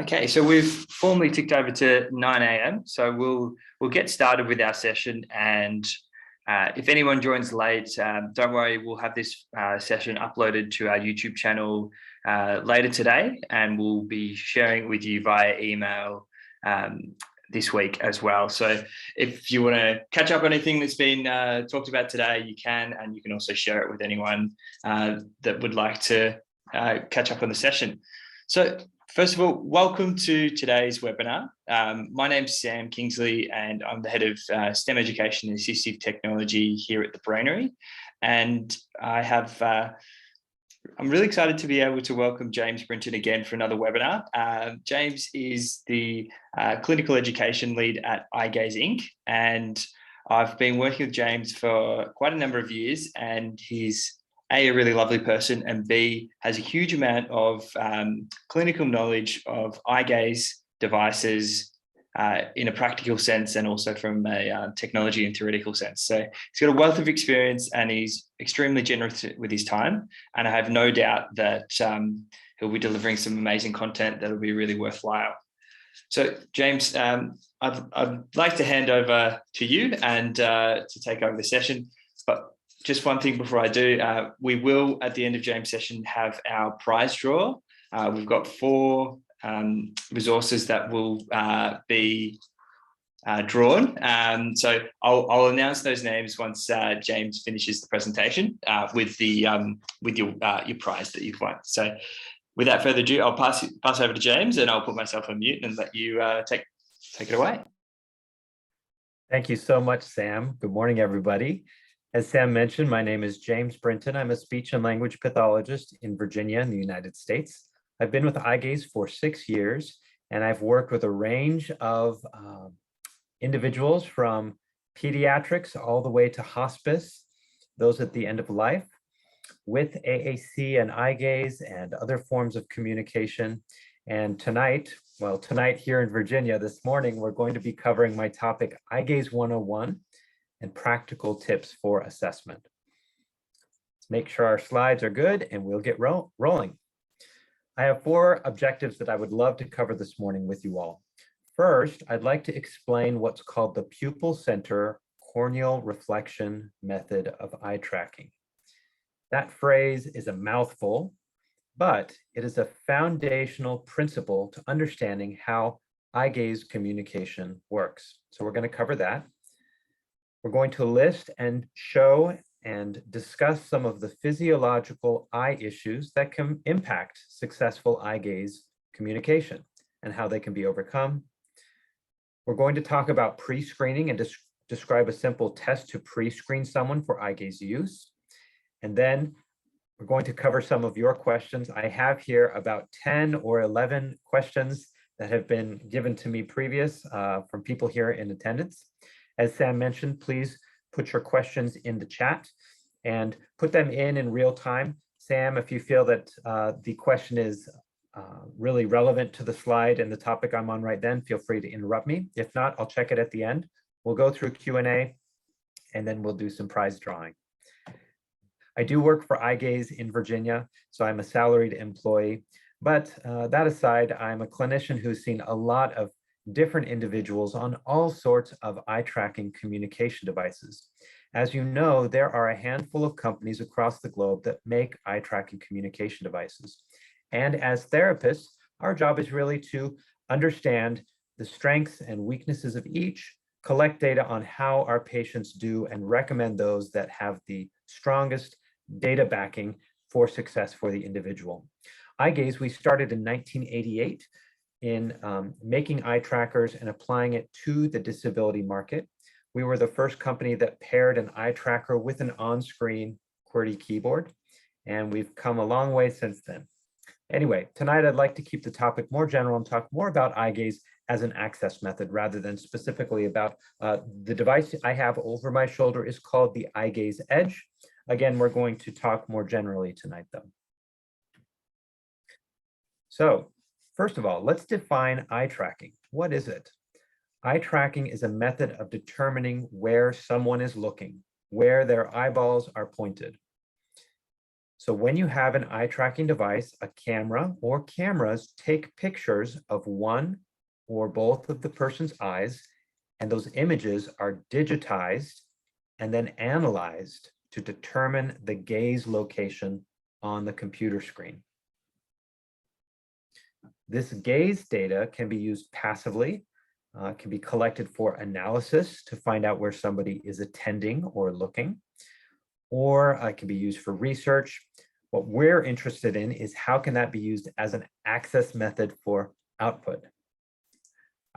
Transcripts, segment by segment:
Okay, so we've formally ticked over to 9 a.m. So we'll get started with our session. And if anyone joins late, don't worry, we'll have this session uploaded to our YouTube channel later today, and we'll be sharing it with you via email this week as well. So if you want to catch up on anything that's been talked about today, you can, and you can also share it with anyone that would like to catch up on the session. So first of all, welcome to today's webinar. My name's Sam Kingsley, and I'm the head of STEM Education and Assistive Technology here at the Brainary. And I'm really excited to be able to welcome James Brinton again for another webinar. James is the clinical education lead at Eyegaze Inc. And I've been working with James for quite a number of years, and he's A, really lovely person, and B, has a huge amount of clinical knowledge of eye gaze devices in a practical sense, and also from a technology and theoretical sense. So he's got a wealth of experience, and he's extremely generous with his time. And I have no doubt that he'll be delivering some amazing content that'll be really worthwhile. So James, I'd like to hand over to you and to take over the session. But just one thing before I do, we will, at the end of James' session, have our prize draw. We've got 4 resources that will be drawn. So I'll announce those names once James finishes the presentation with your prize that you've won. So without further ado, I'll pass over to James, and I'll put myself on mute and let you take it away. Thank you so much, Sam. Good morning, everybody. As Sam mentioned, my name is James Brinton. I'm a speech and language pathologist in Virginia in the United States. I've been with Eyegaze for 6 years, and I've worked with a range of individuals from pediatrics all the way to hospice, those at the end of life, with AAC and Eyegaze and other forms of communication. And tonight here in Virginia this morning, we're going to be covering my topic, Eyegaze 101, and practical tips for assessment. Let's make sure our slides are good, and we'll get rolling. I have 4 objectives that I would love to cover this morning with you all. First, I'd like to explain what's called the Pupil Center Corneal Reflection Method of eye tracking. That phrase is a mouthful, but it is a foundational principle to understanding how eye gaze communication works. So we're going to cover that. We're going to list and show and discuss some of the physiological eye issues that can impact successful eye gaze communication and how they can be overcome. We're going to talk about pre-screening and describe a simple test to pre-screen someone for eye gaze use. And then we're going to cover some of your questions. I have here about 10 or 11 questions that have been given to me previous from people here in attendance. As Sam mentioned, please put your questions in the chat and put them in real time. Sam, if you feel that the question is really relevant to the slide and the topic I'm on right then, feel free to interrupt me. If not, I'll check it at the end. We'll go through Q&A, and then we'll do some prize drawing. I do work for Eyegaze in Virginia, so I'm a salaried employee. But that aside, I'm a clinician who's seen a lot of different individuals on all sorts of eye tracking communication devices. As you know, there are a handful of companies across the globe that make eye tracking communication devices. And as therapists, our job is really to understand the strengths and weaknesses of each, collect data on how our patients do, and recommend those that have the strongest data backing for success for the individual. Eyegaze, we started in 1988 in making eye trackers and applying it to the disability market. We were the first company that paired an eye tracker with an on-screen QWERTY keyboard, and we've come a long way since then. Anyway, tonight I'd like to keep the topic more general and talk more about eye gaze as an access method rather than specifically about the device I have over my shoulder is called the Eyegaze Edge. Again, we're going to talk more generally tonight though. So first of all, let's define eye tracking. What is it? Eye tracking is a method of determining where someone is looking, where their eyeballs are pointed. So when you have an eye tracking device, a camera or cameras take pictures of one or both of the person's eyes, and those images are digitized and then analyzed to determine the gaze location on the computer screen. This gaze data can be used passively, can be collected for analysis to find out where somebody is attending or looking, or it can be used for research. What we're interested in is how can that be used as an access method for output.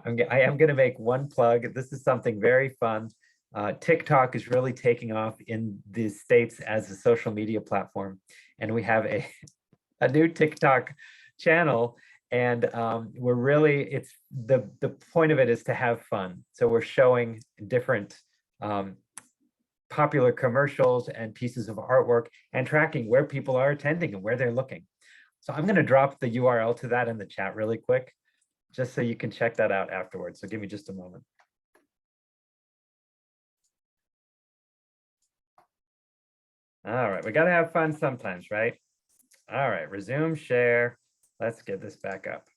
I am going to make one plug. This is something very fun. TikTok is really taking off in the States as a social media platform. And we have a new TikTok channel. And we're really, it's the point of it is to have fun. So we're showing different popular commercials and pieces of artwork and tracking where people are attending and where they're looking. So I'm going to drop the URL to that in the chat really quick, just so you can check that out afterwards. So give me just a moment. All right, we got to have fun sometimes, right? All right, resume share. Let's get this back up.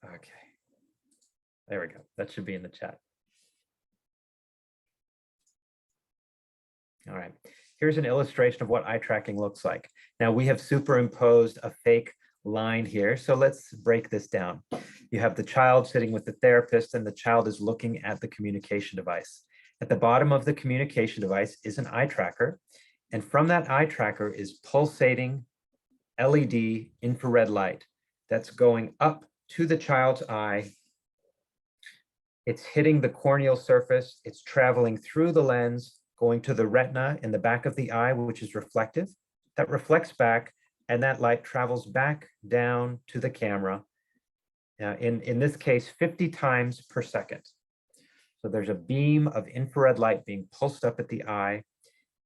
Okay, there we go. That should be in the chat. All right, here's an illustration of what eye tracking looks like. Now we have superimposed a fake line here. So let's break this down. You have the child sitting with the therapist and the child is looking at the communication device. At the bottom of the communication device is an eye tracker. And from that eye tracker is pulsating LED infrared light that's going up to the child's eye. It's hitting the corneal surface. It's traveling through the lens, going to the retina in the back of the eye, which is reflective. That reflects back, and that light travels back down to the camera. In this case, 50 times per second. So there's a beam of infrared light being pulsed up at the eye,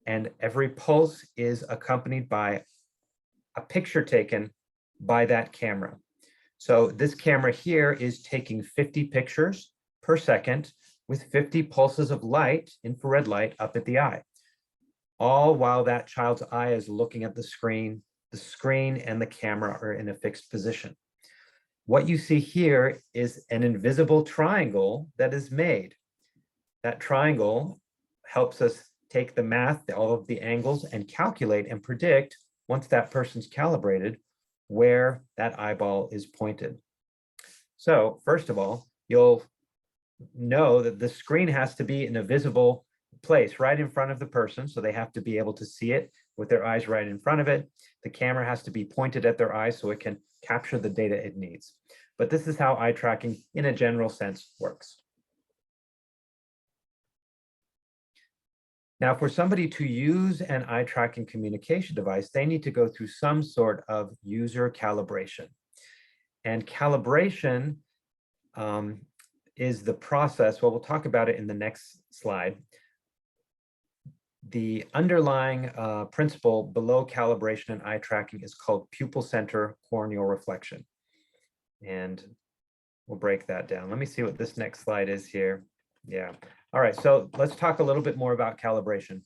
and every pulse is accompanied by a picture taken by that camera. So this camera here is taking 50 pictures per second with 50 pulses of light, infrared light, up at the eye, all while that child's eye is looking at the screen and the camera are in a fixed position. What you see here is an invisible triangle that is made. That triangle helps us take the math, all of the angles, and calculate and predict, once that person's calibrated, where that eyeball is pointed. So first of all, you'll know that the screen has to be in a visible place right in front of the person. So they have to be able to see it with their eyes right in front of it. The camera has to be pointed at their eyes so it can capture the data it needs. But this is how eye tracking in a general sense works. Now, for somebody to use an eye tracking communication device, they need to go through some sort of user calibration. And calibration is the process, well, we'll talk about it in the next slide. The underlying principle below calibration and eye tracking is called pupil center corneal reflection. And we'll break that down. Let me see what this next slide is here. Yeah. All right, so let's talk a little bit more about calibration.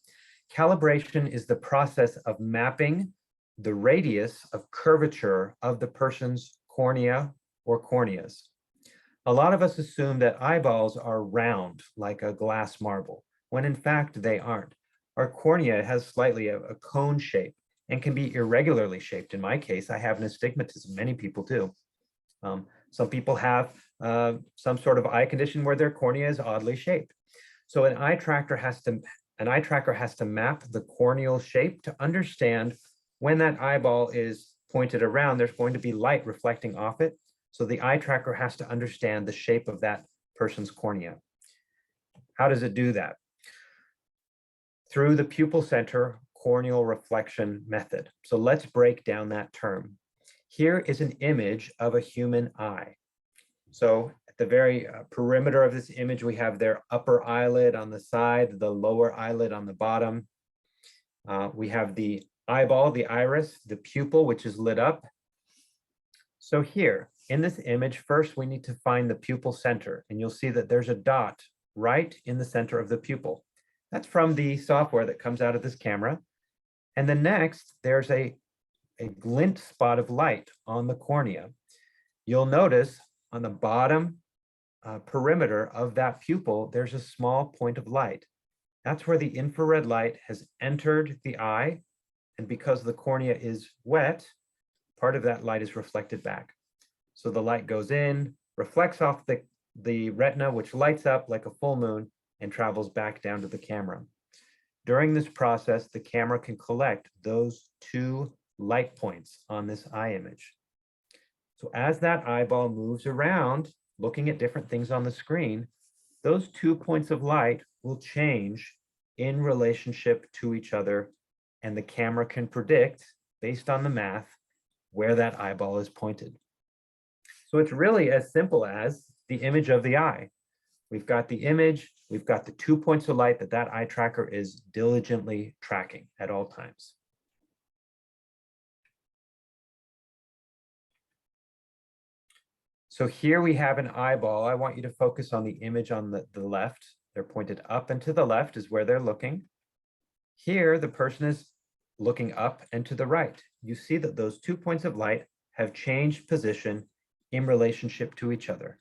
Calibration is the process of mapping the radius of curvature of the person's cornea or corneas. A lot of us assume that eyeballs are round like a glass marble, when in fact they aren't. Our cornea has slightly a cone shape and can be irregularly shaped. In my case, I have an astigmatism. Many people do. Some people have some sort of eye condition where their cornea is oddly shaped. So an eye tracker has to map the corneal shape to understand when that eyeball is pointed around, there's going to be light reflecting off it. So the eye tracker has to understand the shape of that person's cornea. How does it do that? Through the pupil center corneal reflection method. So let's break down that term. Here is an image of a human eye. So at the very perimeter of this image, we have their upper eyelid on the side, the lower eyelid on the bottom. We have the eyeball, the iris, the pupil, which is lit up. So here in this image, first we need to find the pupil center, and you'll see that there's a dot right in the center of the pupil. That's from the software that comes out of this camera. And then next, there's a a glint spot of light on the cornea. You'll notice on the bottom perimeter of that pupil, there's a small point of light. That's where the infrared light has entered the eye. And because the cornea is wet, part of that light is reflected back. So the light goes in, reflects off the retina, which lights up like a full moon and travels back down to the camera. During this process, the camera can collect those two light points on this eye image. So as that eyeball moves around, looking at different things on the screen, those 2 points of light will change in relationship to each other, and the camera can predict, based on the math, where that eyeball is pointed. So it's really as simple as the image of the eye. We've got the image, we've got the 2 points of light that eye tracker is diligently tracking at all times. So here we have an eyeball. I want you to focus on the image on the left. They're pointed up and to the left is where they're looking. Here, the person is looking up and to the right. You see that those 2 points of light have changed position in relationship to each other.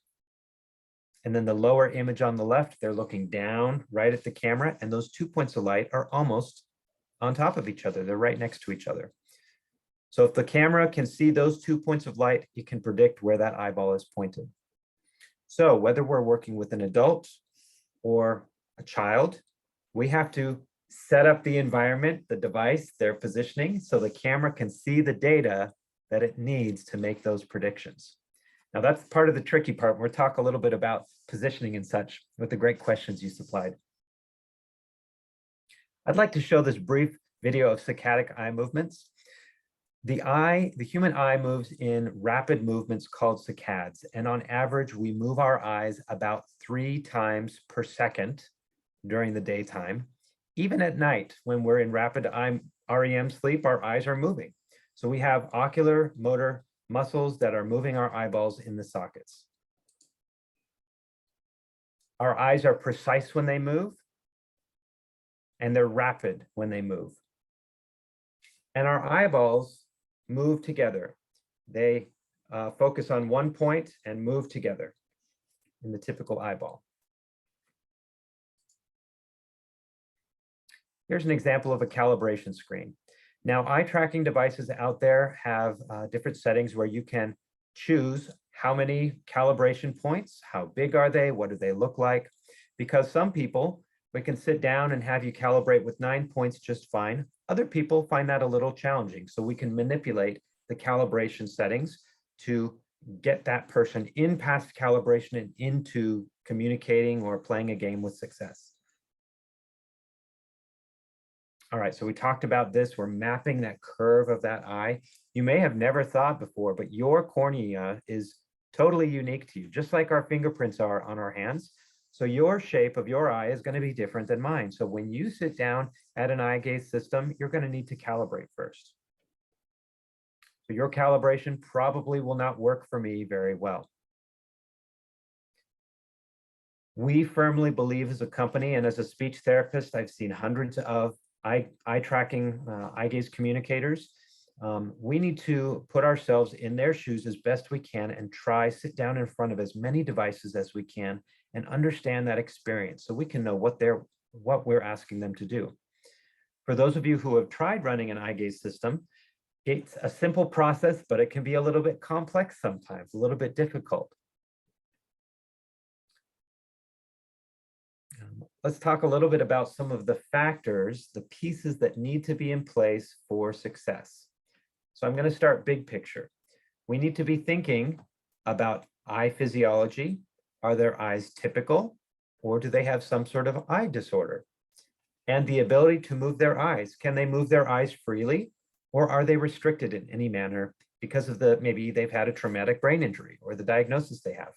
And then the lower image on the left, they're looking down right at the camera, and those 2 points of light are almost on top of each other. They're right next to each other. So if the camera can see those 2 points of light, it can predict where that eyeball is pointed. So whether we're working with an adult or a child, we have to set up the environment, the device, their positioning, so the camera can see the data that it needs to make those predictions. Now that's part of the tricky part. We'll talk a little bit about positioning and such with the great questions you supplied. I'd like to show this brief video of saccadic eye movements. The human eye moves in rapid movements called saccades, and on average, we move our eyes about 3 times per second during the daytime. Even at night, when we're in rapid REM sleep, our eyes are moving. So we have ocular motor muscles that are moving our eyeballs in the sockets. Our eyes are precise when they move, and they're rapid when they move. And our eyeballs move together. They focus on one point and move together in the typical eyeball. Here's an example of a calibration screen. Now, eye tracking devices out there have different settings where you can choose how many calibration points, how big are they, what do they look like? Because some people, we can sit down and have you calibrate with 9 points just fine. Other people find that a little challenging. So we can manipulate the calibration settings to get that person in past calibration and into communicating or playing a game with success. All right, so we talked about this. We're mapping that curve of that eye. You may have never thought before, but your cornea is totally unique to you, just like our fingerprints are on our hands. So your shape of your eye is going to be different than mine. So when you sit down at an eye gaze system, you're going to need to calibrate first. So your calibration probably will not work for me very well. We firmly believe as a company and as a speech therapist, I've seen hundreds of eye tracking eye gaze communicators. We need to put ourselves in their shoes as best we can and sit down in front of as many devices as we can and understand that experience so we can know what we're asking them to do. For those of you who have tried running an eye gaze system, it's a simple process, but it can be a little bit complex sometimes, a little bit difficult. Let's talk a little bit about some of the factors, the pieces that need to be in place for success. So I'm going to start big picture. We need to be thinking about eye physiology. Are their eyes typical, or do they have some sort of eye disorder? And the ability to move their eyes. Can they move their eyes freely, or are they restricted in any manner because of maybe they've had a traumatic brain injury or the diagnosis they have?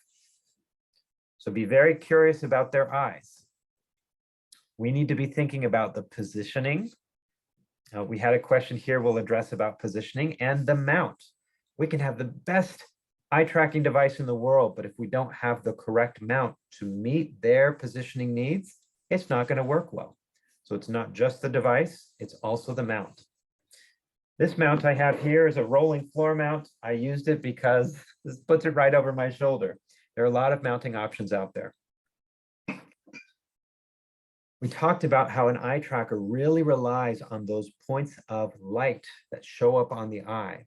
So be very curious about their eyes. We need to be thinking about the positioning. We had a question here we'll address about positioning and the mount. We can have the best eye tracking device in the world, but if we don't have the correct mount to meet their positioning needs, it's not going to work well. So it's not just the device, it's also the mount. This mount I have here is a rolling floor mount. I used it because this puts it right over my shoulder. There are a lot of mounting options out there. We talked about how an eye tracker really relies on those points of light that show up on the eye.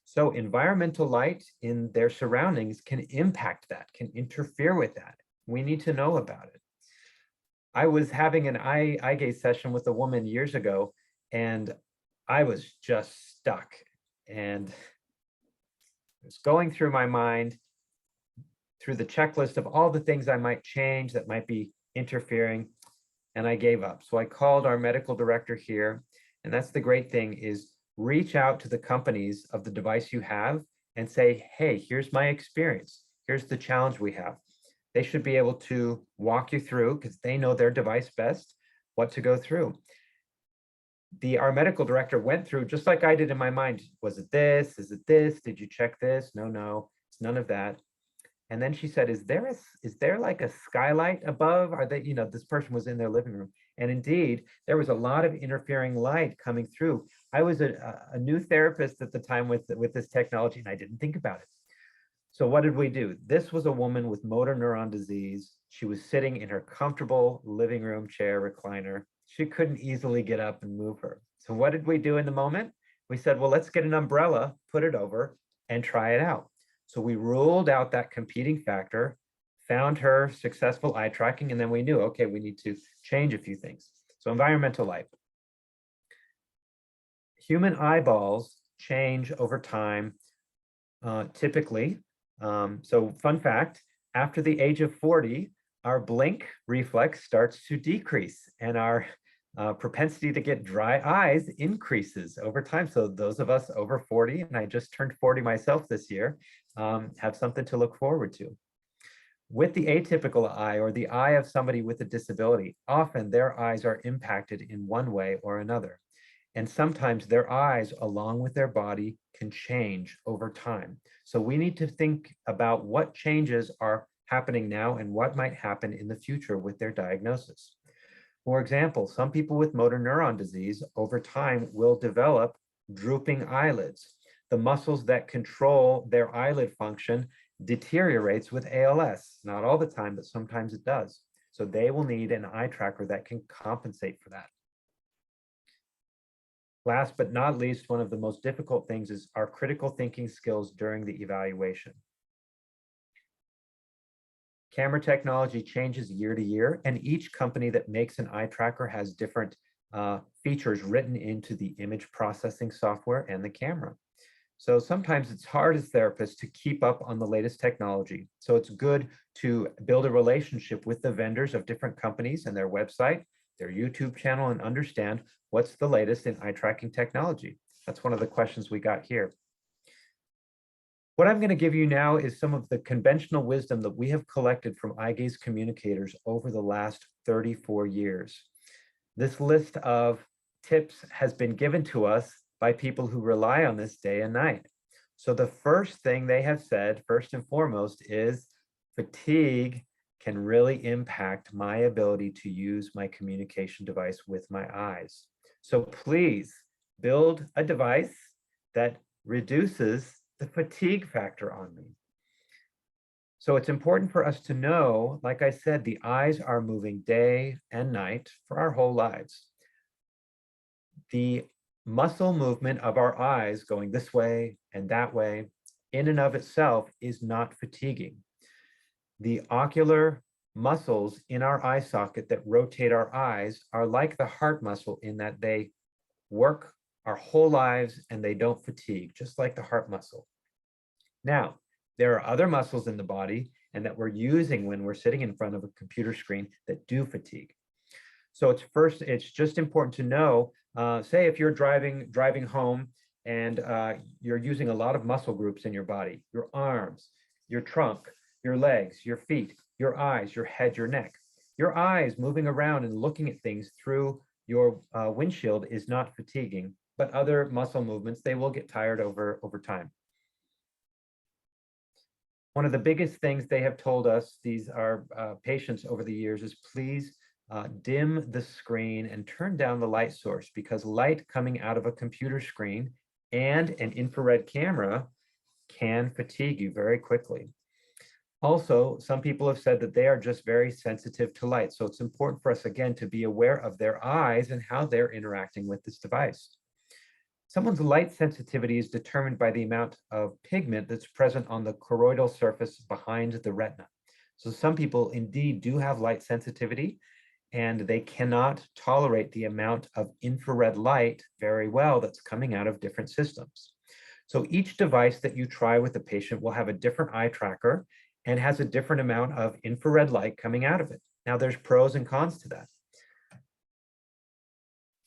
So environmental light in their surroundings can impact that, can interfere with that. We need to know about it. I was having an eye gaze session with a woman years ago, and I was just stuck. And it was going through my mind through the checklist of all the things I might change that might be interfering, and I gave up. So I called our medical director here, and that's the great thing is reach out to the companies of the device you have and say, hey, here's my experience. Here's the challenge we have. They should be able to walk you through, because they know their device best, what to go through. Our medical director went through just like I did in my mind. Was it this? Is it this? Did you check this? No, it's none of that. And then she said, is there like a skylight above? Are they, this person was in their living room. And indeed, there was a lot of interfering light coming through. I was a new therapist at the time with this technology, and I didn't think about it. So what did we do? This was a woman with motor neuron disease. She was sitting in her comfortable living room chair recliner. She couldn't easily get up and move her. So what did we do in the moment? We said, well, let's get an umbrella, put it over, and try it out. So we ruled out that competing factor, found her successful eye tracking, and then we knew, okay, we need to change a few things. So environmental light. Human eyeballs change over time, typically. So fun fact, after the age of 40, our blink reflex starts to decrease, and our propensity to get dry eyes increases over time. So those of us over 40, and I just turned 40 myself this year, have something to look forward to. With the atypical eye, or the eye of somebody with a disability, often their eyes are impacted in one way or another. And sometimes their eyes, along with their body, can change over time. So we need to think about what changes are happening now and what might happen in the future with their diagnosis. For example, some people with motor neuron disease over time will develop drooping eyelids. The muscles that control their eyelid function deteriorates with ALS. Not all the time, but sometimes it does. So they will need an eye tracker that can compensate for that. Last but not least, one of the most difficult things is our critical thinking skills during the evaluation. Camera technology changes year to year, and each company that makes an eye tracker has different features written into the image processing software and the camera. So sometimes it's hard as therapists to keep up on the latest technology. So it's good to build a relationship with the vendors of different companies and their website, their YouTube channel, and understand what's the latest in eye tracking technology. That's one of the questions we got here. What I'm going to give you now is some of the conventional wisdom that we have collected from eye gaze communicators over the last 34 years. This list of tips has been given to us by people who rely on this day and night. So the first thing they have said, first and foremost, is fatigue can really impact my ability to use my communication device with my eyes. So please build a device that reduces the fatigue factor on me. So it's important for us to know, like I said, the eyes are moving day and night for our whole lives. The muscle movement of our eyes going this way and that way, in and of itself, is not fatiguing. The ocular muscles in our eye socket that rotate our eyes are like the heart muscle in that they work our whole lives and they don't fatigue, just like the heart muscle. Now, there are other muscles in the body and that we're using when we're sitting in front of a computer screen that do fatigue. So it's just important to know, say if you're driving home and you're using a lot of muscle groups in your body, your arms, your trunk, your legs, your feet, your eyes, your head, your neck. Your eyes moving around and looking at things through your windshield is not fatiguing, but other muscle movements, they will get tired over time. One of the biggest things they have told us, these are patients over the years, is please dim the screen and turn down the light source, because light coming out of a computer screen and an infrared camera can fatigue you very quickly. Also, some people have said that they are just very sensitive to light. So it's important for us, again, to be aware of their eyes and how they're interacting with this device. Someone's light sensitivity is determined by the amount of pigment that's present on the choroidal surface behind the retina. So some people indeed do have light sensitivity, and they cannot tolerate the amount of infrared light very well that's coming out of different systems. So each device that you try with the patient will have a different eye tracker and has a different amount of infrared light coming out of it. Now, there's pros and cons to that.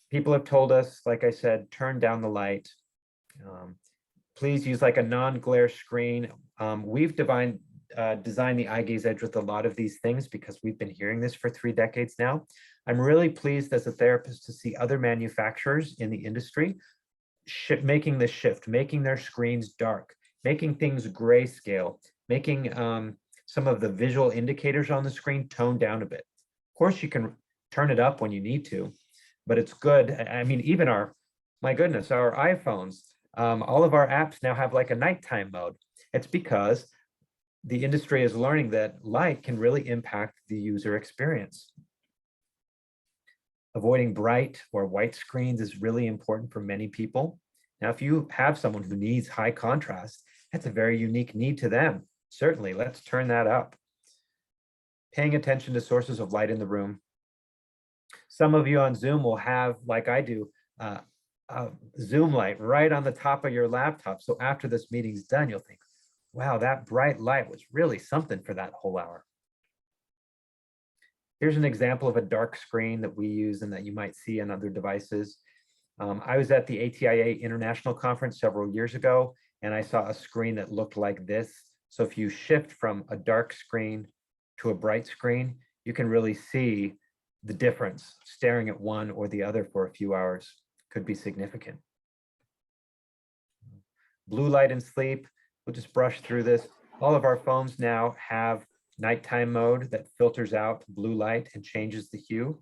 People have told us, like I said, turn down the light. Please use like a non-glare screen. We've designed the Eyegaze Edge with a lot of these things because we've been hearing this for 3 decades now. I'm really pleased as a therapist to see other manufacturers in the industry making this shift, making their screens dark, making things grayscale, making some of the visual indicators on the screen toned down a bit. Of course, you can turn it up when you need to, but it's good. I mean, even my goodness, our iPhones, all of our apps now have like a nighttime mode. It's because the industry is learning that light can really impact the user experience. Avoiding bright or white screens is really important for many people. Now, if you have someone who needs high contrast, that's a very unique need to them. Certainly, let's turn that up. Paying attention to sources of light in the room. Some of you on Zoom will have, like I do, a Zoom light right on the top of your laptop. So after this meeting's done, you'll think, wow, that bright light was really something for that whole hour. Here's an example of a dark screen that we use and that you might see on other devices. I was at the ATIA International Conference several years ago, and I saw a screen that looked like this. So if you shift from a dark screen to a bright screen, you can really see the difference. Staring at one or the other for a few hours could be significant. Blue light and sleep, we'll just brush through this. All of our phones now have nighttime mode that filters out blue light and changes the hue.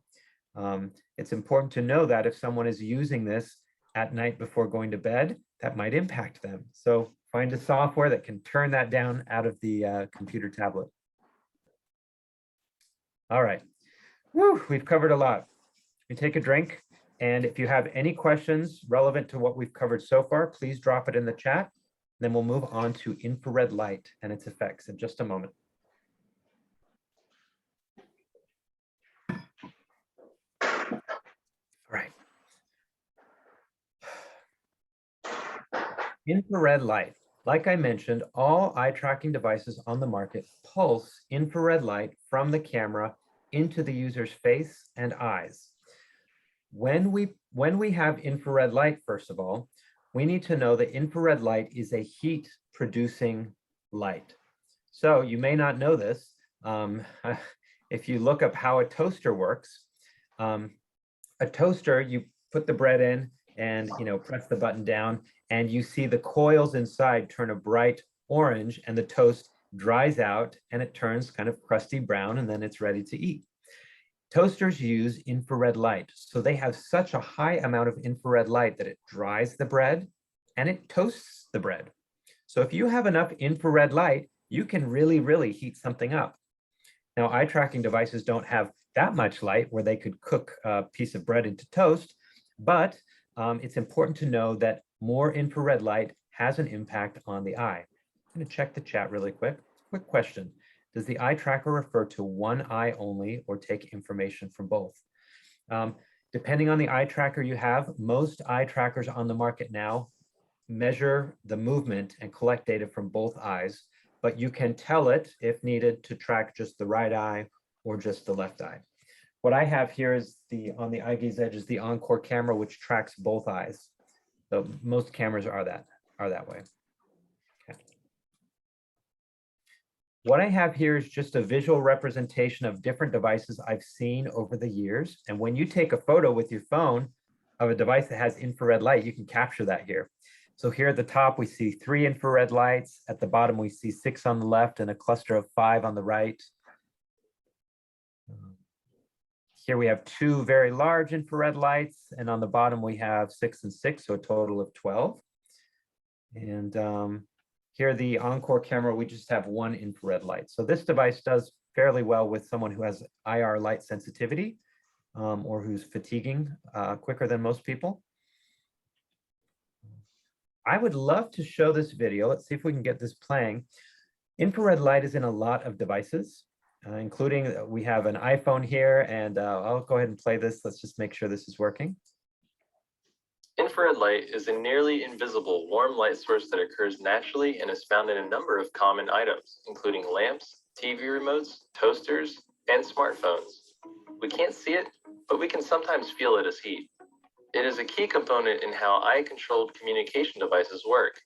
It's important to know that if someone is using this at night before going to bed, that might impact them. So find a software that can turn that down out of the computer tablet. All right. Woo, we've covered a lot. We take a drink, and if you have any questions relevant to what we've covered so far, please drop it in the chat. Then we'll move on to infrared light and its effects in just a moment. All right. Infrared light. Like I mentioned, all eye tracking devices on the market pulse infrared light from the camera into the user's face and eyes. When we have infrared light, first of all, we need to know that infrared light is a heat producing light. So you may not know this. If you look up how a toaster works, a toaster, you put the bread in and press the button down, and you see the coils inside turn a bright orange, and the toast dries out and it turns kind of crusty brown, and then it's ready to eat. Toasters use infrared light, so they have such a high amount of infrared light that it dries the bread and it toasts the bread. So if you have enough infrared light, you can really, really heat something up. Now, eye tracking devices don't have that much light where they could cook a piece of bread into toast, but it's important to know that more infrared light has an impact on the eye. I'm going to check the chat really quick. Quick question. Does the eye tracker refer to one eye only or take information from both? Depending on the eye tracker you have, most eye trackers on the market now measure the movement and collect data from both eyes, but you can tell it, if needed, to track just the right eye or just the left eye. What I have here is on the Eyegaze Edge is the Encore Camera, which tracks both eyes. So most cameras are that way. Okay. What I have here is just a visual representation of different devices I've seen over the years. And when you take a photo with your phone of a device that has infrared light, you can capture that here. So here at the top, we see 3 infrared lights. At the bottom, we see 6 on the left and a cluster of 5 on the right. Here we have 2 very large infrared lights, and on the bottom we have 6 and 6, so a total of 12. And here the Encore camera, we just have 1 infrared light. So this device does fairly well with someone who has IR light sensitivity or who's fatiguing quicker than most people. I would love to show this video. Let's see if we can get this playing. Infrared light is in a lot of devices, including we have an iPhone here, and I'll go ahead and play this. Let's just make sure this is working. Infrared light is a nearly invisible warm light source that occurs naturally and is found in a number of common items, including lamps, TV remotes, toasters, and smartphones. We can't see it, but we can sometimes feel it as heat. It is a key component in how eye-controlled communication devices work.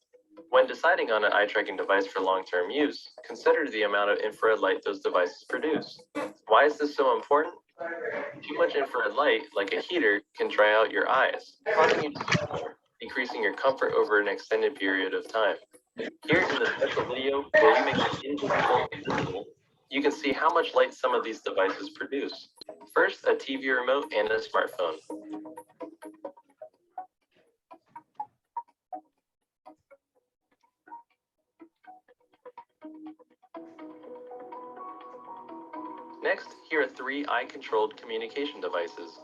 When deciding on an eye-tracking device for long-term use, consider the amount of infrared light those devices produce. Why is this so important? Too much infrared light, like a heater, can dry out your eyes, causing you to suffer, decreasing your comfort over an extended period of time. Here in the special video, where we make the invisible visible, you can see how much light some of these devices produce. First, a TV remote and a smartphone. Next, here are 3 eye-controlled communication devices.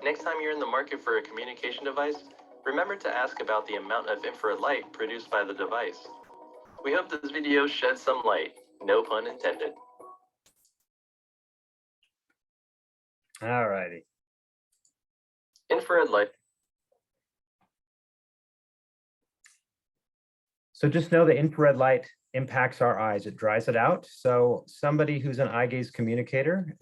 Next time you're in the market for a communication device, remember to ask about the amount of infrared light produced by the device. We hope this video sheds some light, no pun intended. All righty. Infrared light. So just know the infrared light impacts our eyes. It dries it out. So somebody who's an eye gaze communicator,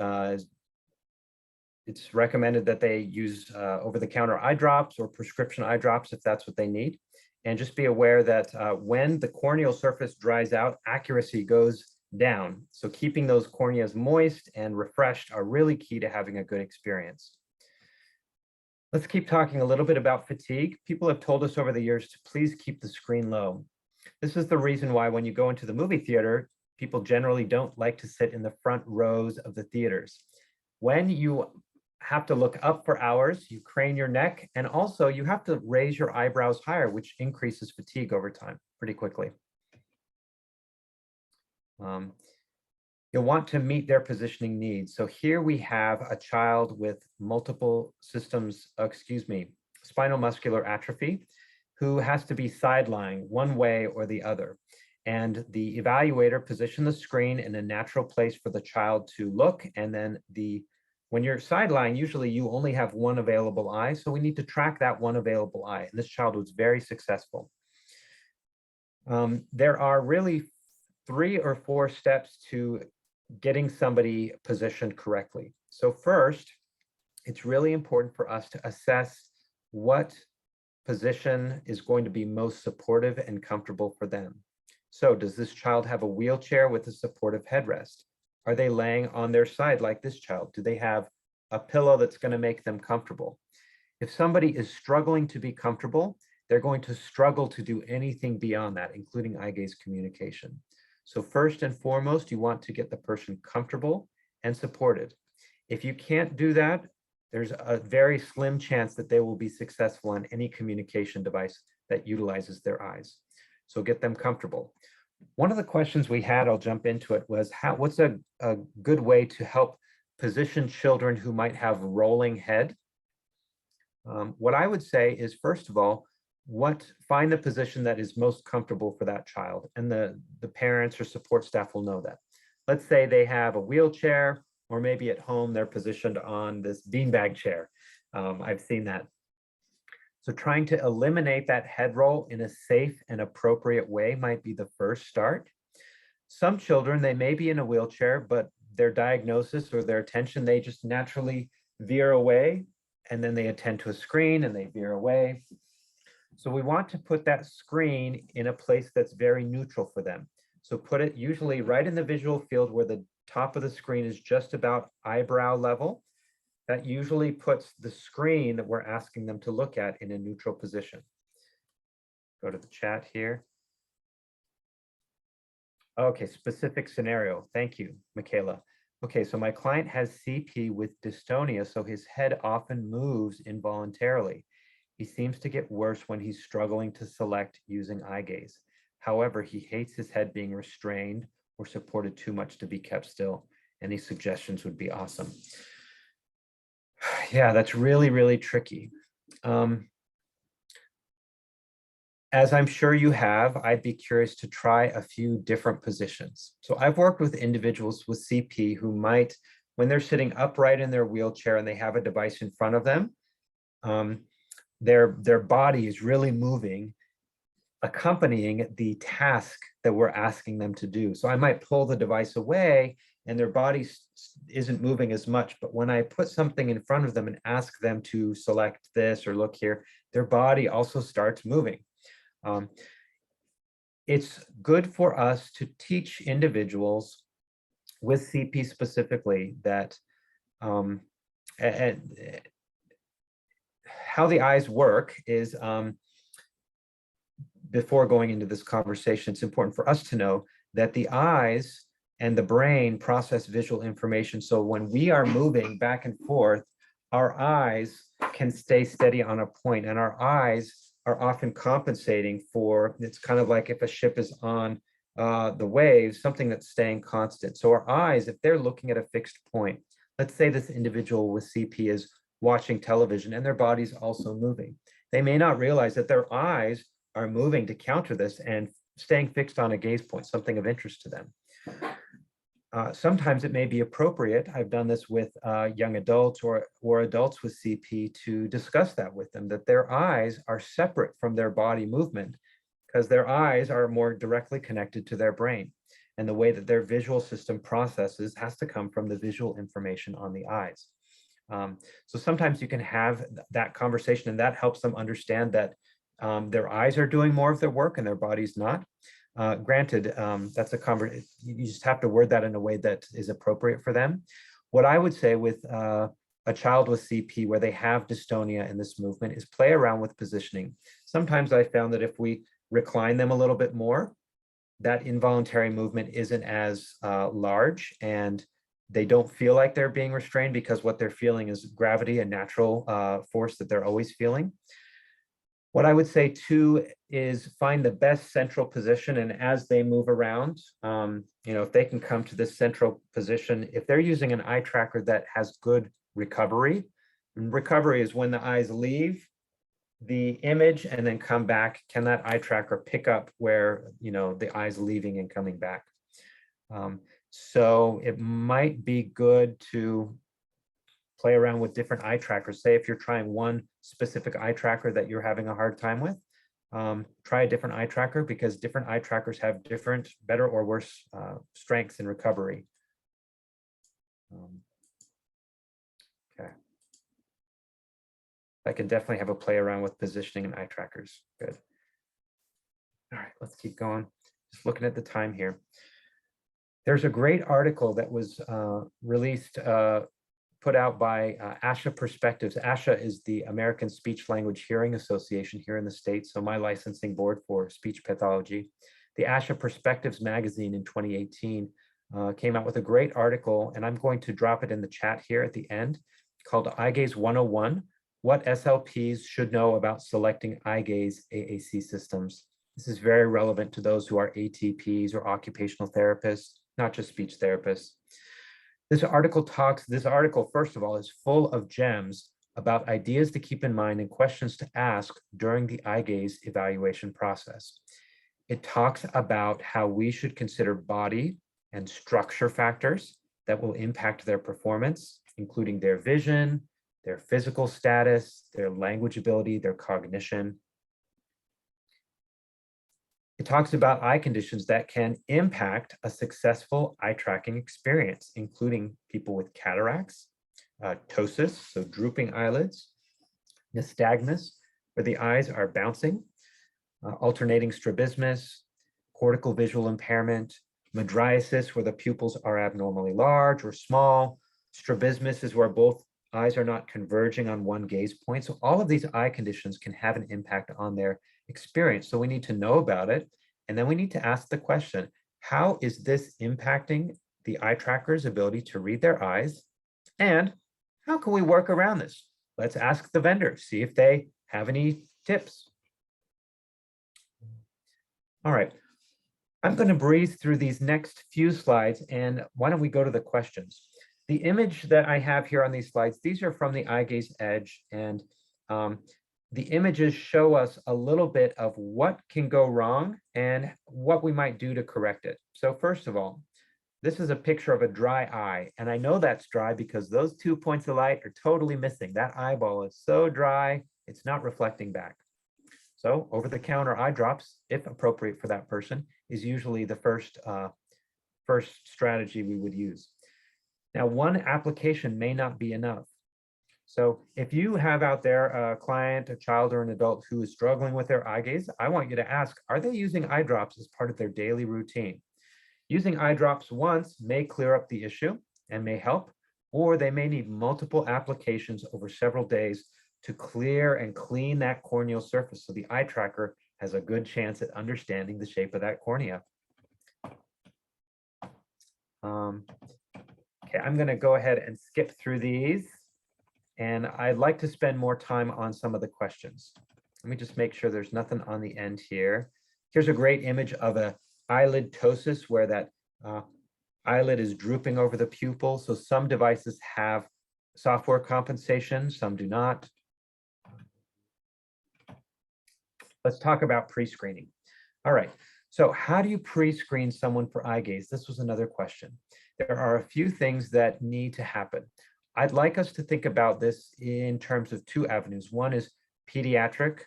it's recommended that they use over-the-counter eye drops or prescription eye drops if that's what they need. And just be aware that when the corneal surface dries out, accuracy goes down. So keeping those corneas moist and refreshed are really key to having a good experience. Let's keep talking a little bit about fatigue. People have told us over the years to please keep the screen low. This is the reason why when you go into the movie theater, people generally don't like to sit in the front rows of the theaters. When you have to look up for hours, you crane your neck, and also you have to raise your eyebrows higher, which increases fatigue over time pretty quickly. You'll want to meet their positioning needs. So here we have a child with multiple systems, spinal muscular atrophy, who has to be sidelined one way or the other. And the evaluator positioned the screen in a natural place for the child to look, and then when you're sidelined, usually you only have one available eye, so we need to track that one available eye. And this child was very successful. There are really 3 or 4 steps to getting somebody positioned correctly. So first, it's really important for us to assess what position is going to be most supportive and comfortable for them. So does this child have a wheelchair with a supportive headrest? Are they laying on their side like this child? Do they have a pillow that's going to make them comfortable? If somebody is struggling to be comfortable, they're going to struggle to do anything beyond that, including eye gaze communication. So first and foremost, you want to get the person comfortable and supported. If you can't do that, there's a very slim chance that they will be successful on any communication device that utilizes their eyes. So get them comfortable. One of the questions we had, I'll jump into it, was what's a good way to help position children who might have rolling head? What I would say is, first of all, find the position that is most comfortable for that child, and the parents or support staff will know that. Let's say they have a wheelchair, or maybe at home they're positioned on this beanbag chair. I've seen that. So trying to eliminate that head roll in a safe and appropriate way might be the first start. Some children, they may be in a wheelchair, but their diagnosis or their attention, they just naturally veer away, and then they attend to a screen and they veer away. So we want to put that screen in a place that's very neutral for them. So put it usually right in the visual field where the top of the screen is just about eyebrow level. That usually puts the screen that we're asking them to look at in a neutral position. Go to the chat here. Okay, specific scenario. Thank you, Michaela. Okay, so my client has CP with dystonia, so his head often moves involuntarily. He seems to get worse when he's struggling to select using eye gaze. However, he hates his head being restrained or supported too much to be kept still. Any suggestions would be awesome. Yeah, that's really, really tricky. As I'm sure you have, I'd be curious to try a few different positions. So I've worked with individuals with CP who might, when they're sitting upright in their wheelchair and they have a device in front of them, their body is really moving, accompanying the task that we're asking them to do. So I might pull the device away and their body isn't moving as much, but when I put something in front of them and ask them to select this or look here, their body also starts moving. It's good for us to teach individuals with CP specifically that how the eyes work is, before going into this conversation, it's important for us to know that the eyes and the brain process visual information. So when we are moving back and forth, our eyes can stay steady on a point, and our eyes are often compensating for, it's kind of like if a ship is on the waves, something that's staying constant. So our eyes, if they're looking at a fixed point, let's say this individual with CP is watching television and their body's also moving. They may not realize that their eyes are moving to counter this and staying fixed on a gaze point, something of interest to them. Sometimes it may be appropriate, I've done this with young adults or adults with CP, to discuss that with them, that their eyes are separate from their body movement because their eyes are more directly connected to their brain. And the way that their visual system processes has to come from the visual information on the eyes. So sometimes you can have that conversation, and that helps them understand that their eyes are doing more of their work and their body's not. Granted, that's a conversation, you just have to word that in a way that is appropriate for them. What I would say with a child with CP where they have dystonia in this movement is play around with positioning. Sometimes I found that if we recline them a little bit more, that involuntary movement isn't as large, and they don't feel like they're being restrained because what they're feeling is gravity, a natural force that they're always feeling. What I would say too is find the best central position, and as they move around, if they can come to this central position, if they're using an eye tracker that has good recovery, and recovery is when the eyes leave the image and then come back, can that eye tracker pick up where the eyes leaving and coming back? So it might be good to play around with different eye trackers. Say if you're trying one specific eye tracker that you're having a hard time with, try a different eye tracker, because different eye trackers have different better or worse strengths in recovery. Okay. I can definitely have a play around with positioning and eye trackers. Good. All right, let's keep going. Just looking at the time here. There's a great article that was released, put out by ASHA Perspectives. ASHA is the American Speech Language Hearing Association here in the States, so my licensing board for speech pathology. The ASHA Perspectives magazine in 2018 came out with a great article, and I'm going to drop it in the chat here at the end, called Eyegaze 101, What SLPs Should Know About Selecting Eyegaze AAC Systems. This is very relevant to those who are ATPs or occupational therapists, not just speech therapists. This article, first of all, is full of gems about ideas to keep in mind and questions to ask during the eye gaze evaluation process. It talks about how we should consider body and structure factors that will impact their performance, including their vision, their physical status, their language ability, their cognition. It talks about eye conditions that can impact a successful eye tracking experience, including people with cataracts, ptosis, so drooping eyelids, nystagmus, where the eyes are bouncing, alternating strabismus, cortical visual impairment, mydriasis, where the pupils are abnormally large or small. Strabismus is where both eyes are not converging on one gaze point. So all of these eye conditions can have an impact on their experience. So we need to know about it. And then we need to ask the question, how is this impacting the eye tracker's ability to read their eyes? And how can we work around this? Let's ask the vendor, see if they have any tips. All right, I'm going to breeze through these next few slides, and why don't we go to the questions? The image that I have here on these slides, these are from the Eyegaze Edge, and the images show us a little bit of what can go wrong and what we might do to correct it. So first of all, this is a picture of a dry eye, and I know that's dry because those 2 points of light are totally missing. That eyeball is so dry, it's not reflecting back. So over-the-counter eye drops, if appropriate for that person, is usually the first strategy we would use. Now, one application may not be enough. So if you have out there a client, a child, or an adult who is struggling with their eye gaze, I want you to ask, are they using eye drops as part of their daily routine? Using eye drops once may clear up the issue and may help, or they may need multiple applications over several days to clear and clean that corneal surface so the eye tracker has a good chance at understanding the shape of that cornea. Okay, I'm going to go ahead and skip through these, and I'd like to spend more time on some of the questions. Let me just make sure there's nothing on the end here. Here's a great image of a eyelid ptosis where that eyelid is drooping over the pupil. So some devices have software compensation, some do not. Let's talk about pre-screening. All right, so how do you pre-screen someone for eye gaze? This was another question. There are a few things that need to happen. I'd like us to think about this in terms of two avenues. One is pediatric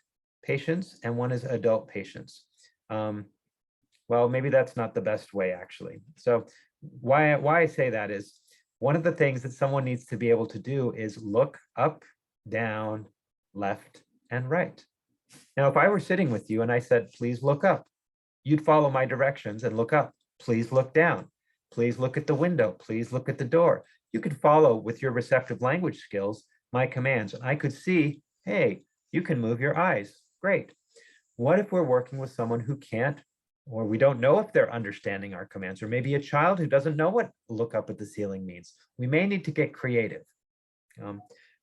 patients and one is adult patients. Well, maybe that's not the best way, actually. So why I say that is one of the things that someone needs to be able to do is look up, down, left, and right. Now, if I were sitting with you and I said, please look up, you'd follow my directions and look up. Please look down. Please look at the window. Please look at the door. You could follow with your receptive language skills my commands. And I could see, hey, you can move your eyes. Great. What if we're working with someone who can't, or we don't know if they're understanding our commands, or maybe a child who doesn't know what look up at the ceiling means? We may need to get creative.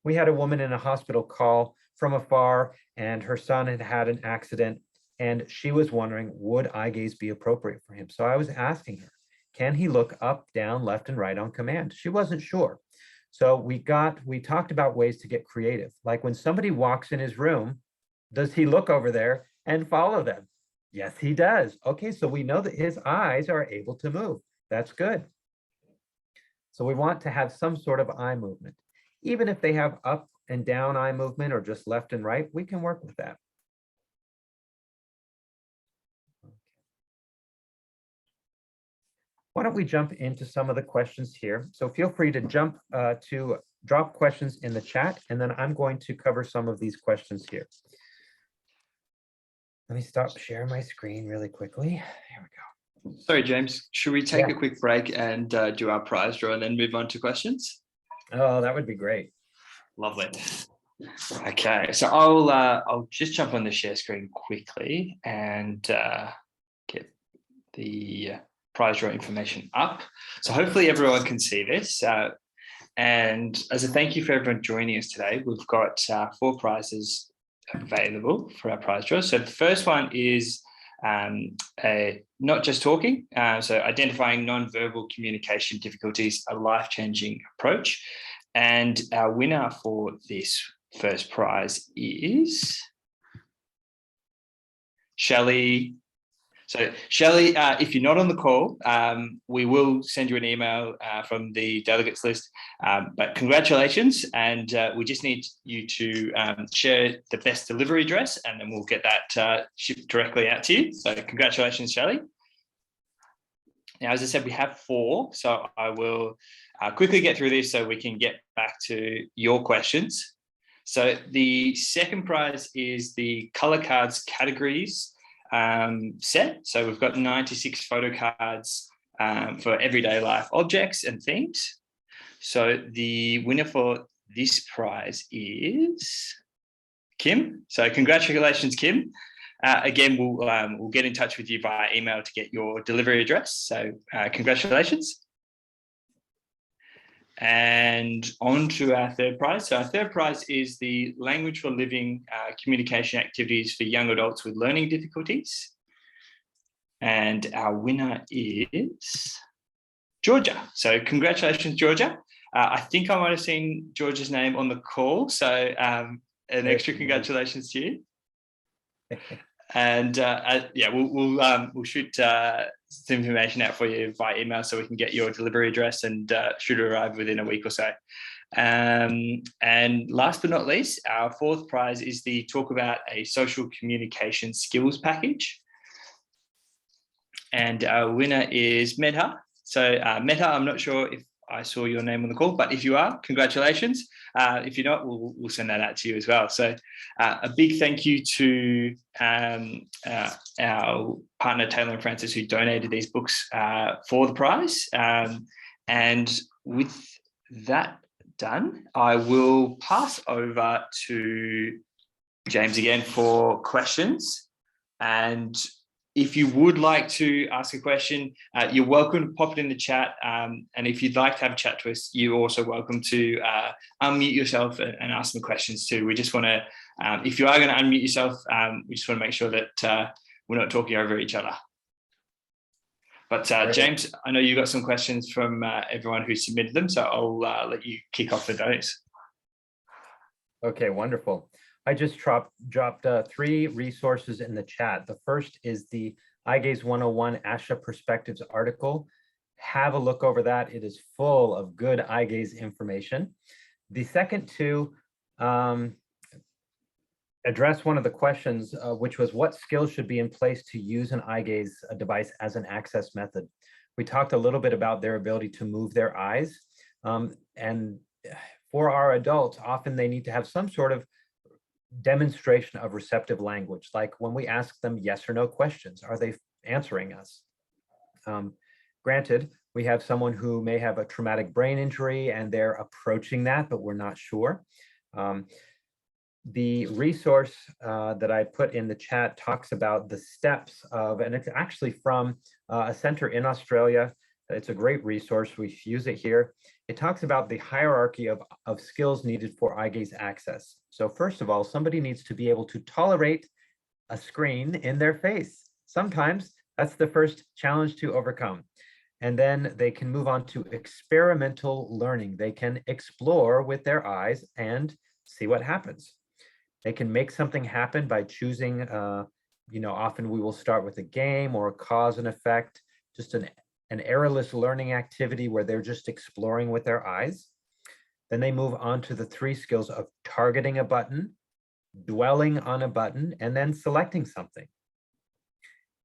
We had a woman in a hospital call from afar, and her son had had an accident, and she was wondering, would eye gaze be appropriate for him? So I was asking her, can he look up, down, left, and right on command? She wasn't sure. So we talked about ways to get creative. Like when somebody walks in his room, does he look over there and follow them? Yes, he does. Okay, so we know that his eyes are able to move. That's good. So we want to have some sort of eye movement. Even if they have up and down eye movement or just left and right, we can work with that. Why don't we jump into some of the questions here? So feel free to drop questions in the chat, and then I'm going to cover some of these questions here. Let me stop sharing my screen really quickly. Here we go. Sorry, James, should we take a quick break and do our prize draw and then move on to questions? Oh, that would be great. Lovely. Okay, so I'll just jump on the share screen quickly and get the prize draw information up. So hopefully everyone can see this. And as a thank you for everyone joining us today, we've got 4 prizes available for our prize draw. So the first one is not just talking, so identifying non-verbal communication difficulties, a life-changing approach. And our winner for this first prize is Shelley So Shelley, if you're not on the call, we will send you an email from the delegates list. But congratulations, and we just need you to share the best delivery address, and then we'll get that shipped directly out to you. So congratulations, Shelley. Now, as I said, we have 4, so I will quickly get through this so we can get back to your questions. So the second prize is the color cards categories set. So we've got 96 photo cards for everyday life objects and themes. So the winner for this prize is Kim. So congratulations, Kim. Again, we'll get in touch with you via email to get your delivery address. So congratulations. And on to our third prize. So our third prize is the Language for Living communication activities for young adults with learning difficulties. And our winner is Georgia. So congratulations, Georgia. I think I might have seen Georgia's name on the call. So an extra congratulations to you. And yeah, we'll shoot some information out for you by email so we can get your delivery address, and should arrive within a week or so. And last but not least, our fourth prize is the Talk About a Social Communication Skills Package. And our winner is Medha. So Medha, I'm not sure if I saw your name on the call, but if you are, congratulations. If you're not, we'll send that out to you as well. So a big thank you to our partner, Taylor and Francis, who donated these books for the prize. And with that done, I will pass over to James again for questions. And if you would like to ask a question, you're welcome to pop it in the chat. And if you'd like to have a chat to us, you're also welcome to unmute yourself and ask some questions too. We just want to, if you are going to unmute yourself, we just want to make sure that we're not talking over each other. But James, I know you got some questions from everyone who submitted them, so I'll let you kick off with those. Okay, wonderful. I just dropped 3 resources in the chat. The first is the Eyegaze 101 ASHA Perspectives article. Have a look over that. It is full of good eye gaze information. The second 2 address one of the questions, which was what skills should be in place to use an eye gaze device as an access method. We talked a little bit about their ability to move their eyes. And for our adults, often they need to have some sort of demonstration of receptive language, like when we ask them yes or no questions, are they answering us? Granted, we have someone who may have a traumatic brain injury and they're approaching that, but we're not sure. The resource that I put in the chat talks about the steps of, and it's actually from a center in Australia. It's a great resource. We use it here. It talks about the hierarchy of skills needed for eye gaze access. So first of all, somebody needs to be able to tolerate a screen in their face. Sometimes that's the first challenge to overcome. And then they can move on to experimental learning. They can explore with their eyes and see what happens. They can make something happen by choosing, often we will start with a game or a cause and effect, just an errorless learning activity where they're just exploring with their eyes. Then they move on to the 3 skills of targeting a button, dwelling on a button, and then selecting something.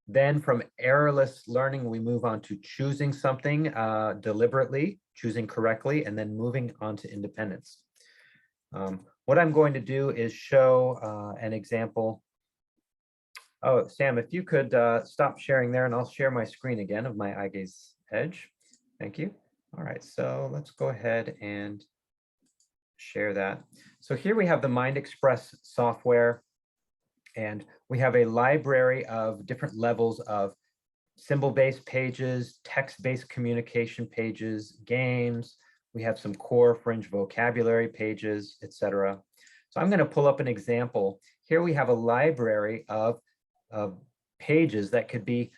Then from errorless learning, we move on to choosing something deliberately, choosing correctly, and then moving on to independence. What I'm going to do is show an example. Oh, Sam, if you could stop sharing there, and I'll share my screen again of my Eyegaze Edge. Thank you. All right, so let's go ahead and share that. So here we have the Mind Express software, and we have a library of different levels of symbol-based pages, text-based communication pages, games. We have some core fringe vocabulary pages, etc. So I'm going to pull up an example. Here we have a library of pages that could be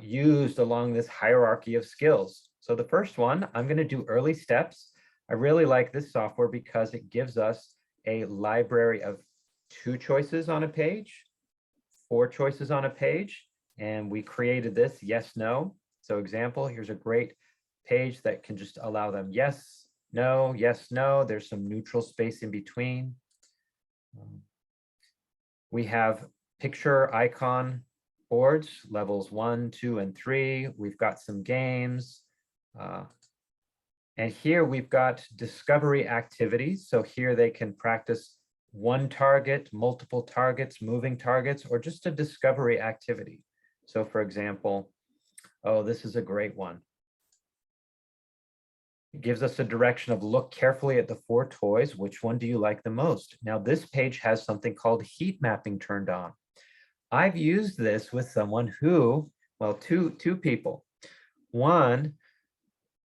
used along this hierarchy of skills. So the first one, I'm going to do early steps. I really like this software because it gives us a library of 2 choices on a page, 4 choices on a page, and we created this yes, no. So example, here's a great page that can just allow them yes, no, yes, no. There's some neutral space in between. We have picture icon boards, levels 1, 2, and 3. We've got some games. And here we've got discovery activities. So here they can practice one target, multiple targets, moving targets, or just a discovery activity. So for example, oh, this is a great one. It gives us a direction of look carefully at the 4 toys. Which one do you like the most? Now this page has something called heat mapping turned on. I've used this with someone who, well, two people. One,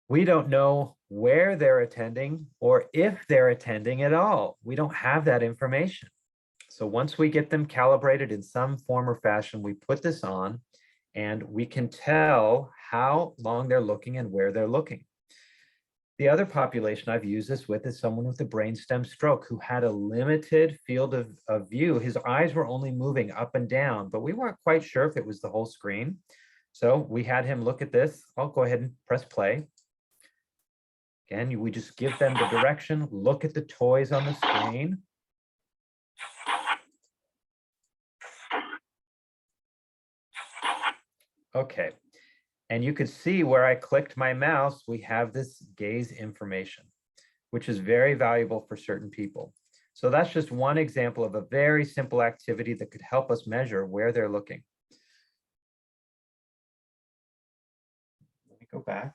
we don't know where they're attending or if they're attending at all. We don't have that information. So once we get them calibrated in some form or fashion, we put this on and we can tell how long they're looking and where they're looking. The other population I've used this with is someone with a brainstem stroke who had a limited field of view. His eyes were only moving up and down, but we weren't quite sure if it was the whole screen. So we had him look at this. I'll go ahead and press play. Again, we just give them the direction, look at the toys on the screen. Okay, and you could see where I clicked my mouse, we have this gaze information, which is very valuable for certain people. So that's just one example of a very simple activity that could help us measure where they're looking. Let me go back.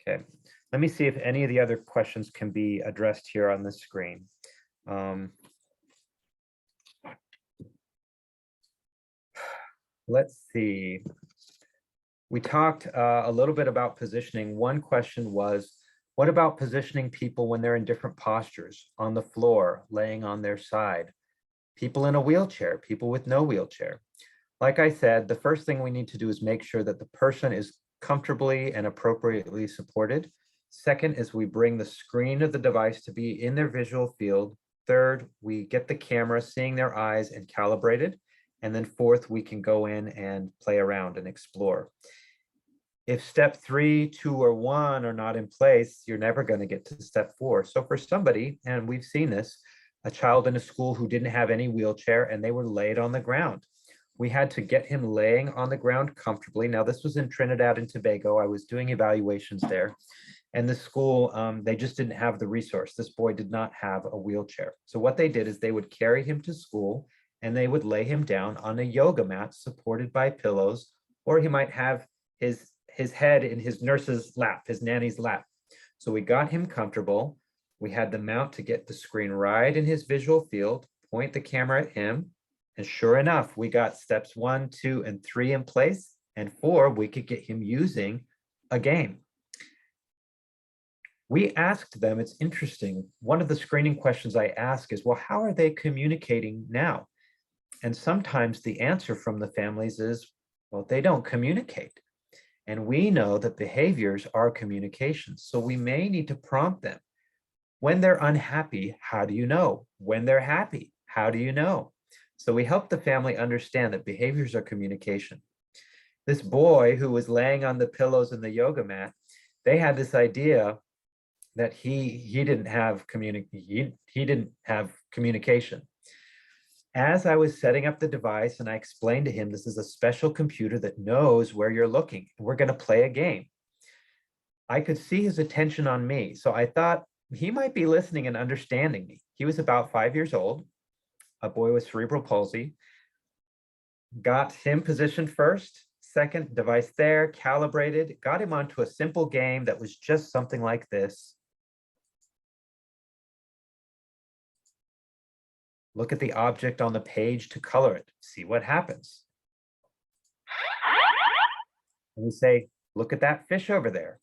Okay, let me see if any of the other questions can be addressed here on the screen. Let's see. We talked a little bit about positioning. One question was, what about positioning people when they're in different postures, on the floor, laying on their side, people in a wheelchair, people with no wheelchair? Like I said, the first thing we need to do is make sure that the person is comfortably and appropriately supported. Second is we bring the screen of the device to be in their visual field. Third, we get the camera seeing their eyes and calibrated. And then fourth, we can go in and play around and explore. If step 3, 2, or 1 are not in place, you're never going to get to step 4. So for somebody, and we've seen this, a child in a school who didn't have any wheelchair and they were laid on the ground. We had to get him laying on the ground comfortably. Now, this was in Trinidad and Tobago. I was doing evaluations there. And the school, they just didn't have the resource. This boy did not have a wheelchair. So what they did is they would carry him to school and they would lay him down on a yoga mat supported by pillows, or he might have his head in his nurse's lap, his nanny's lap. So we got him comfortable. We had the mount to get the screen right in his visual field, point the camera at him. And sure enough, we got steps 1, 2, and 3 in place. And 4, we could get him using a game. We asked them, it's interesting, one of the screening questions I ask is, well, how are they communicating now? And sometimes the answer from the families is, well, they don't communicate. And we know that behaviors are communications. So we may need to prompt them. When they're unhappy, how do you know? When they're happy, how do you know? So we help the family understand that behaviors are communication. This boy who was laying on the pillows in the yoga mat, they had this idea that he didn't have communication. As I was setting up the device and I explained to him, this is a special computer that knows where you're looking. We're going to play a game. I could see his attention on me. So I thought he might be listening and understanding me. He was about 5 years old, a boy with cerebral palsy. Got him positioned first, second, device there, calibrated, got him onto a simple game that was just something like this. Look at the object on the page to color it, see what happens. And we say, look at that fish over there.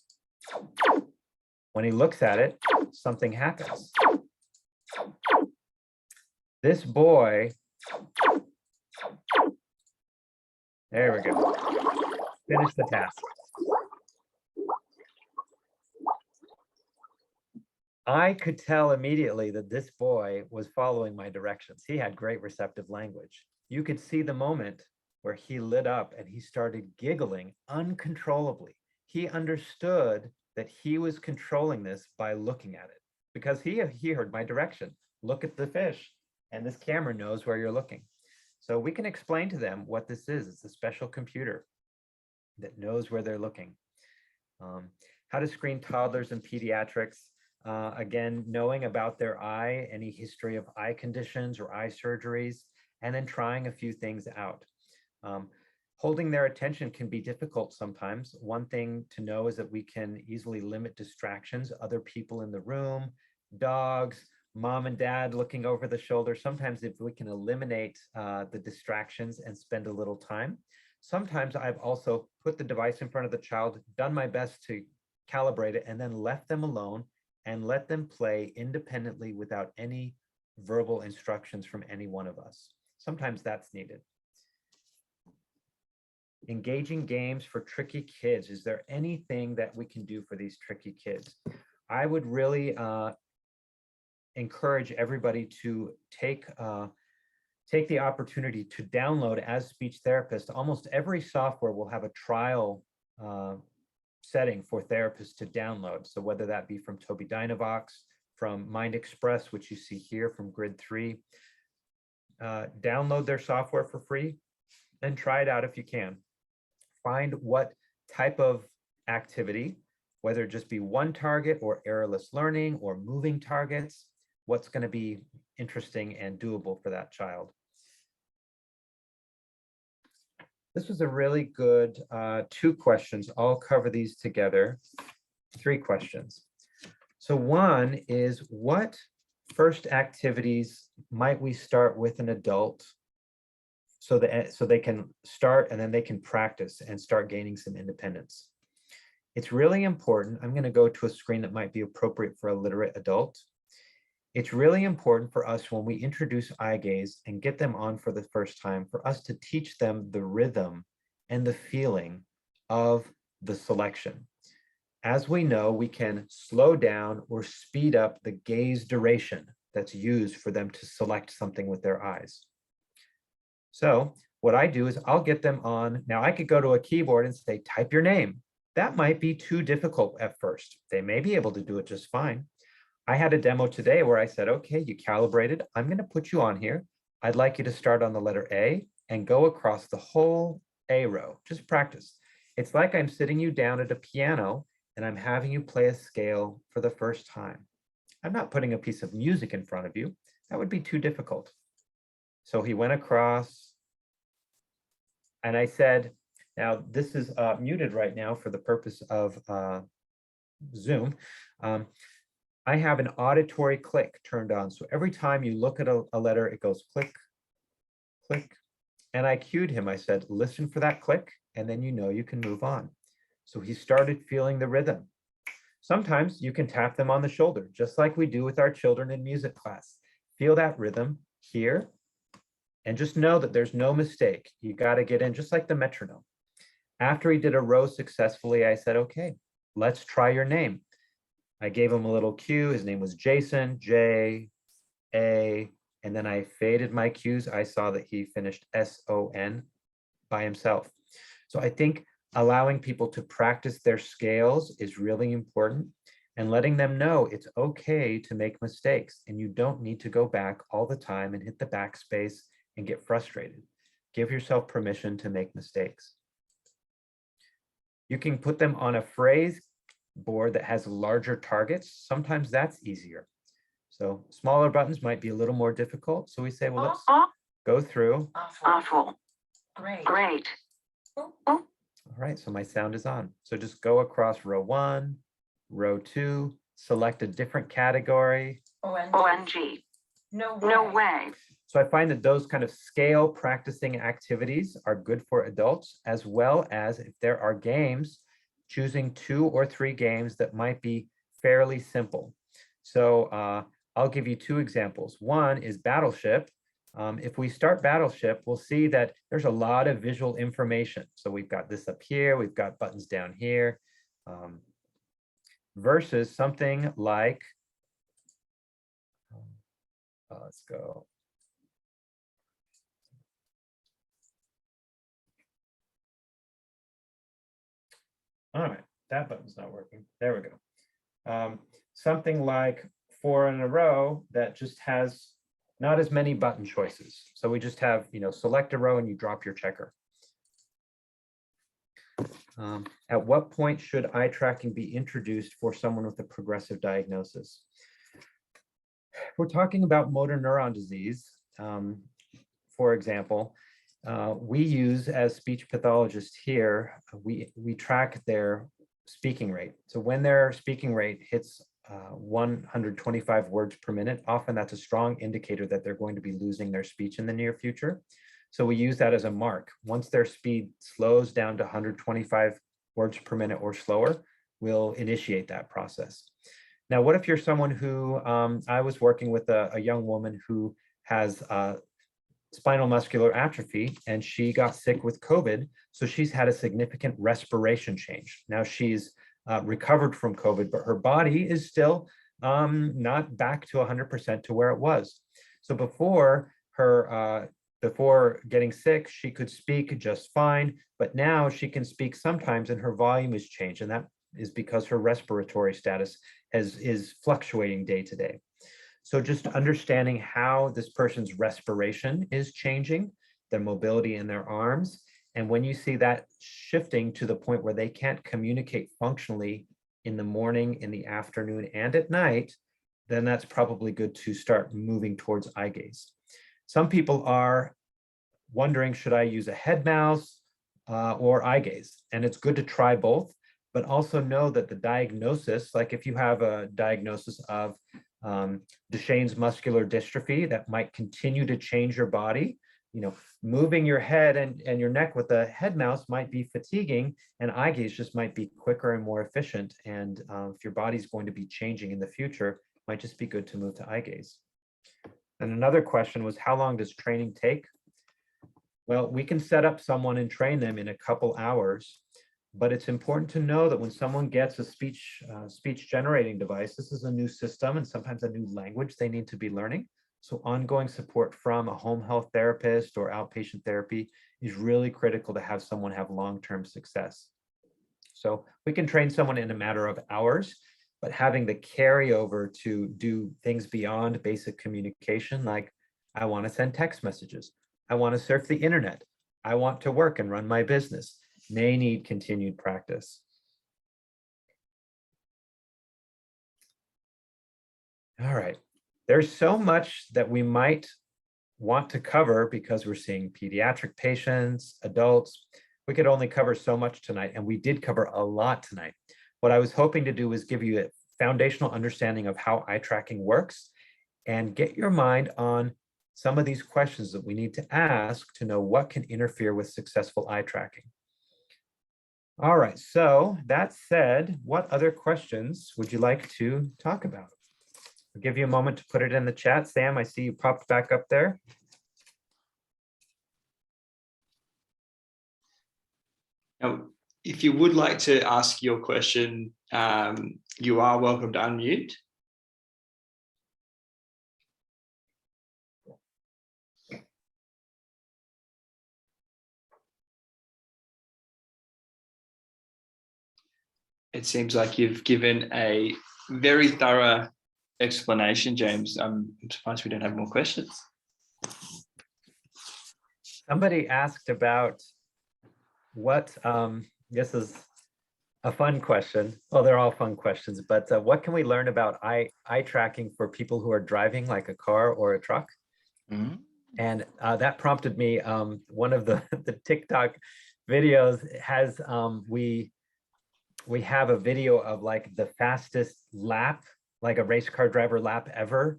When he looks at it, something happens. This boy, there we go, finish the task. I could tell immediately that this boy was following my directions. He had great receptive language. You could see the moment where he lit up and he started giggling uncontrollably. He understood that he was controlling this by looking at it because he heard my direction. Look at the fish, and this camera knows where you're looking. So we can explain to them what this is. It's a special computer that knows where they're looking. How to screen toddlers in pediatrics. Again, knowing about their eye, any history of eye conditions or eye surgeries, and then trying a few things out. Holding their attention can be difficult sometimes. One thing to know is that we can easily limit distractions, other people in the room, dogs, mom and dad looking over the shoulder. Sometimes if we can eliminate the distractions and spend a little time. Sometimes I've also put the device in front of the child, done my best to calibrate it, and then left them alone and let them play independently without any verbal instructions from any one of us. Sometimes that's needed. Engaging games for tricky kids. Is there anything that we can do for these tricky kids? I would really encourage everybody to take the opportunity to download, as speech therapist. Almost every software will have a trial setting for therapists to download. So whether that be from Tobii Dynavox, from Mind Express, which you see here from Grid 3, download their software for free and try it out if you can. Find what type of activity, whether it just be one target or errorless learning or moving targets, what's going to be interesting and doable for that child. This was a really good 2 questions. I'll cover these together. 3 questions. So one is, what first activities might we start with an adult so they can start and then they can practice and start gaining some independence? It's really important. I'm going to go to a screen that might be appropriate for a literate adult. It's really important for us when we introduce Eyegaze and get them on for the first time, for us to teach them the rhythm and the feeling of the selection. As we know, we can slow down or speed up the gaze duration that's used for them to select something with their eyes. So what I do is I'll get them on. Now I could go to a keyboard and say, type your name. That might be too difficult at first. They may be able to do it just fine. I had a demo today where I said, okay, you calibrated. I'm going to put you on here. I'd like you to start on the letter A and go across the whole A row. Just practice. It's like I'm sitting you down at a piano and I'm having you play a scale for the first time. I'm not putting a piece of music in front of you. That would be too difficult. So he went across and I said, now this is muted right now for the purpose of Zoom. I have an auditory click turned on. So every time you look at a letter, it goes click, click. And I cued him. I said, listen for that click, and then you know you can move on. So he started feeling the rhythm. Sometimes you can tap them on the shoulder, just like we do with our children in music class. Feel that rhythm here, and just know that there's no mistake. You got to get in just like the metronome. After he did a row successfully, I said, okay, let's try your name. I gave him a little cue. His name was Jason, J-A, and then I faded my cues. I saw that he finished S-O-N by himself. So I think allowing people to practice their scales is really important, and letting them know it's okay to make mistakes and you don't need to go back all the time and hit the backspace and get frustrated. Give yourself permission to make mistakes. You can put them on a phrase board that has larger targets. Sometimes that's easier. So smaller buttons might be a little more difficult. So we say, well, let's go through. Awful. Great. All right, so my sound is on. So just go across row 1, row 2, select a different category. OMG. No way. So I find that those kind of scale practicing activities are good for adults, as well as if there are games, choosing 2 or 3 games that might be fairly simple. So I'll give you 2 examples. One is Battleship. If we start Battleship, we'll see that there's a lot of visual information. So we've got this up here, we've got buttons down here, versus something like, let's go. All right, that button's not working. There we go. Something like 4 in a row that just has not as many button choices. So we just have, select a row and you drop your checker. At what point should eye tracking be introduced for someone with a progressive diagnosis? We're talking about motor neuron disease. For example, we use, as speech pathologists here, we track their speaking rate. So when their speaking rate hits 125 words per minute, often that's a strong indicator that they're going to be losing their speech in the near future. So we use that as a mark. Once their speed slows down to 125 words per minute or slower, we'll initiate that process. Now, what if you're someone who, I was working with a young woman who has spinal muscular atrophy, and she got sick with COVID. So she's had a significant respiration change. Now she's recovered from COVID, but her body is still not back to 100% to where it was. So before getting sick, she could speak just fine, but now she can speak sometimes and her volume has changed. And that is because her respiratory status is fluctuating day to day. So just understanding how this person's respiration is changing, their mobility in their arms. And when you see that shifting to the point where they can't communicate functionally in the morning, in the afternoon, and at night, then that's probably good to start moving towards eye gaze. Some people are wondering, should I use a head mouse or eye gaze? And it's good to try both, but also know that the diagnosis, like if you have a diagnosis of Duchenne's muscular dystrophy that might continue to change your body, moving your head and your neck with a head mouse might be fatiguing, and eye gaze just might be quicker and more efficient. And if your body's going to be changing in the future, it might just be good to move to eye gaze. And another question was, how long does training take? Well, we can set up someone and train them in a couple hours, but it's important to know that when someone gets a speech generating device, this is a new system and sometimes a new language they need to be learning. So ongoing support from a home health therapist or outpatient therapy is really critical to have someone have long-term success. So we can train someone in a matter of hours, but having the carryover to do things beyond basic communication, like I want to send text messages, I want to surf the internet, I want to work and run my business, may need continued practice. All right, there's so much that we might want to cover because we're seeing pediatric patients, adults. We could only cover so much tonight, and we did cover a lot tonight. What I was hoping to do was give you a foundational understanding of how eye tracking works and get your mind on some of these questions that we need to ask to know what can interfere with successful eye tracking. All right, so that said, what other questions would you like to talk about? I'll give you a moment to put it in the chat. Sam, I see you popped back up there. Now, if you would like to ask your question, you are welcome to unmute. It seems like you've given a very thorough explanation, James. I'm surprised we don't have more questions. Somebody asked about what, this is a fun question. Well, they're all fun questions, but what can we learn about eye tracking for people who are driving like a car or a truck? Mm-hmm. And that prompted me, one of the TikTok videos has, we have a video of like the fastest lap, like a race car driver lap ever.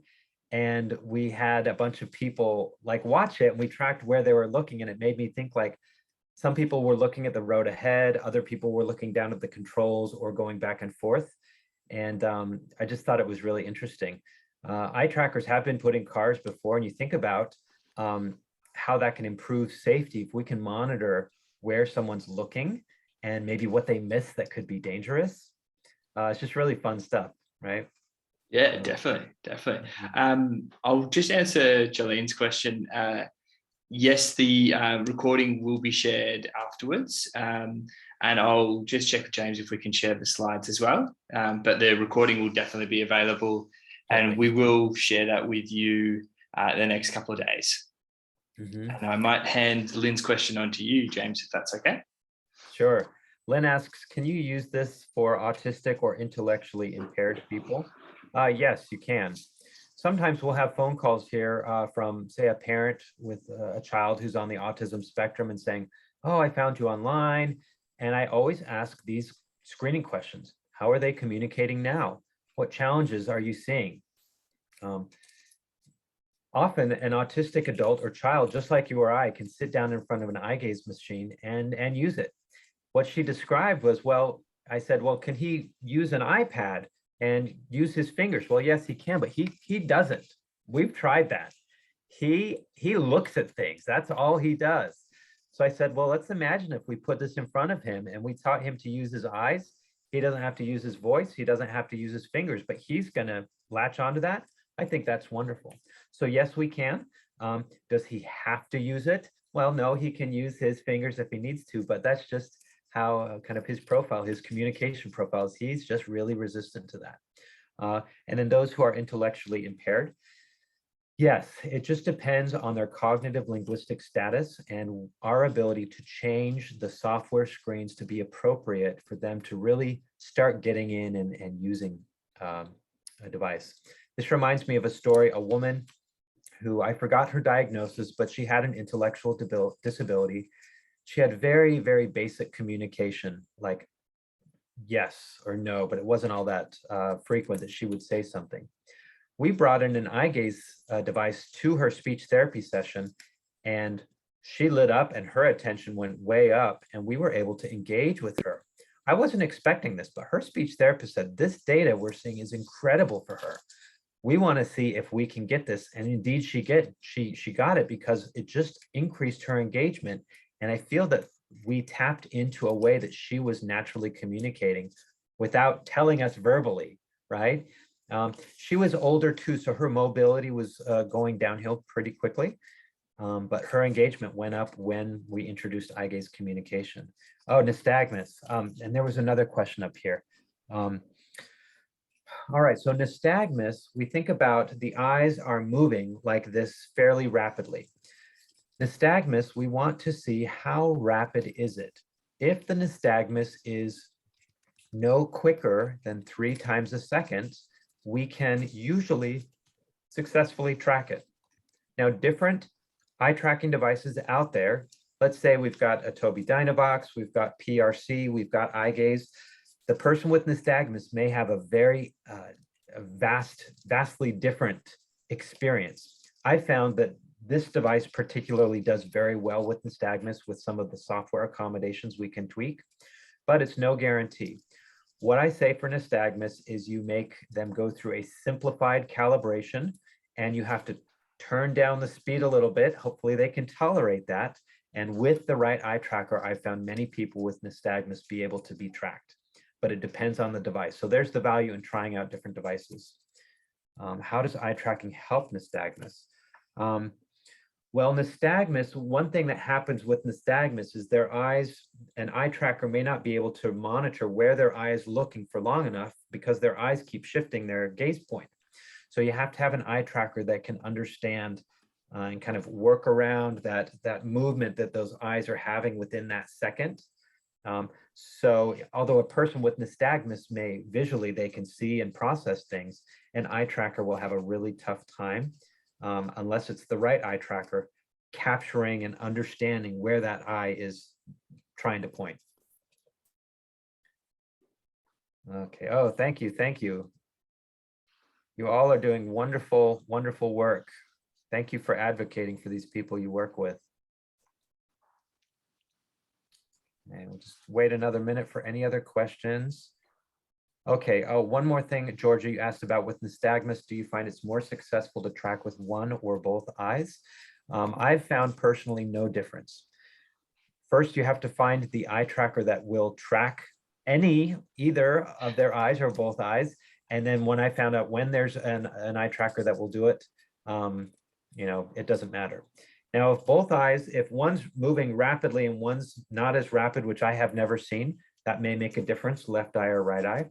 And we had a bunch of people like watch it, and we tracked where they were looking, and it made me think like some people were looking at the road ahead, other people were looking down at the controls or going back and forth. And I just thought it was really interesting. Eye trackers have been put in cars before, and you think about how that can improve safety if we can monitor where someone's looking and maybe what they miss that could be dangerous. It's just really fun stuff, right? Yeah, definitely. I'll just answer Jolene's question. Yes, the recording will be shared afterwards. And I'll just check with James if we can share the slides as well. But the recording will definitely be available, and we will share that with you the next couple of days. And I might hand Lynn's question on to you, James, if that's okay. Sure. Lynn asks, can you use this for autistic or intellectually impaired people? Yes, you can. Sometimes we'll have phone calls here from, say, a parent with a child who's on the autism spectrum and saying, oh, I found you online. And I always ask these screening questions. How are they communicating now? What challenges are you seeing? Often an autistic adult or child, just like you or I, can sit down in front of an Eyegaze machine and use it. What she described was, well, I said, well, can he use an iPad and use his fingers? Well, yes, he can, but he doesn't. We've tried that. He looks at things. That's all he does. So I said, well, let's imagine if we put this in front of him and we taught him to use his eyes. He doesn't have to use his voice. He doesn't have to use his fingers, but he's going to latch onto that. I think that's wonderful. So yes, we can. Does he have to use it? Well, no, he can use his fingers if he needs to, but that's just how kind of his profile, his communication profiles, he's just really resistant to that. And then those who are intellectually impaired, yes, it just depends on their cognitive linguistic status and our ability to change the software screens to be appropriate for them to really start getting in and using a device. This reminds me of a story, a woman who, I forgot her diagnosis, but she had an intellectual disability. She had very, very basic communication, like yes or no, but it wasn't all that frequent that she would say something. We brought in an Eyegaze device to her speech therapy session, and she lit up and her attention went way up, and we were able to engage with her. I wasn't expecting this, but her speech therapist said, this data we're seeing is incredible for her. We want to see if we can get this. And indeed she got it because it just increased her engagement. And I feel that we tapped into a way that she was naturally communicating without telling us verbally, right? She was older too, so her mobility was going downhill pretty quickly. But her engagement went up when we introduced Eyegaze communication. Oh, nystagmus. And there was another question up here. All right, so nystagmus, we think about the eyes are moving like this fairly rapidly. Nystagmus, we want to see how rapid is it. If the nystagmus is no quicker than 3 times a second, we can usually successfully track it. Now, different eye tracking devices out there, let's say we've got a Tobii Dynabox, we've got PRC, we've got Eyegaze. The person with nystagmus may have a very vastly different experience. I found that this device particularly does very well with nystagmus with some of the software accommodations we can tweak, but it's no guarantee. What I say for nystagmus is you make them go through a simplified calibration, and you have to turn down the speed a little bit. Hopefully they can tolerate that. And with the right eye tracker, I found many people with nystagmus be able to be tracked, but it depends on the device. So there's the value in trying out different devices. How does eye tracking help nystagmus? Well, nystagmus, one thing that happens with nystagmus is their eyes, an eye tracker may not be able to monitor where their eye is looking for long enough because their eyes keep shifting their gaze point. So you have to have an eye tracker that can understand and kind of work around that movement that those eyes are having within that second. So although a person with nystagmus may visually, they can see and process things, an eye tracker will have a really tough time unless it's the right eye tracker capturing and understanding where that eye is trying to point. Okay, oh, thank you, thank you. You all are doing wonderful, wonderful work. Thank you for advocating for these people you work with. And we'll just wait another minute for any other questions. Okay, oh, one more thing, Georgia, you asked about with nystagmus, do you find it's more successful to track with one or both eyes? I've found personally no difference. First, you have to find the eye tracker that will track either of their eyes or both eyes. And then when I found out when there's an eye tracker that will do it, you know, it doesn't matter. Now, if both eyes, if one's moving rapidly and one's not as rapid, which I have never seen, that may make a difference, left eye or right eye.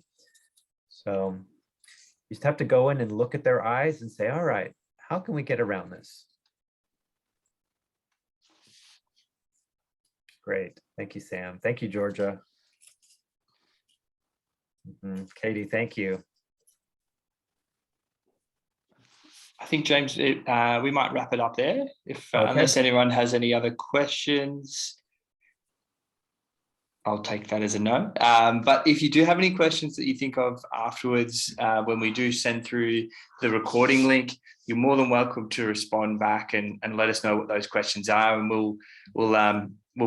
So you just have to go in and look at their eyes and say, all right, how can we get around this? Great. Thank you, Sam. Thank you, Georgia. Katie, thank you. I think, James, we might wrap it up there, if Okay. unless anyone has any other questions. I'll take that as a no. But if you do have any questions that you think of afterwards, when we do send through the recording link, you're more than welcome to respond back and let us know what those questions are, and we'll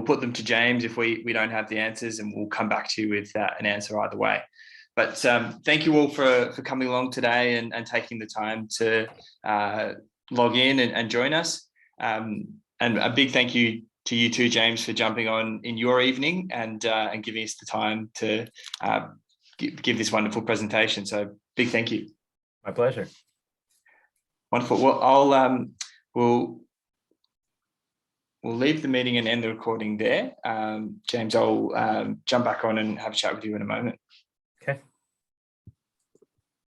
put them to James if we don't have the answers, and we'll come back to you with an answer either way. But thank you all for coming along today and taking the time to log in and join us. And a big thank you to you too, James, for jumping on in your evening and giving us the time to give this wonderful presentation. So big thank you. My pleasure. Wonderful. Well, we'll leave the meeting and end the recording there. James, I'll jump back on and have a chat with you in a moment.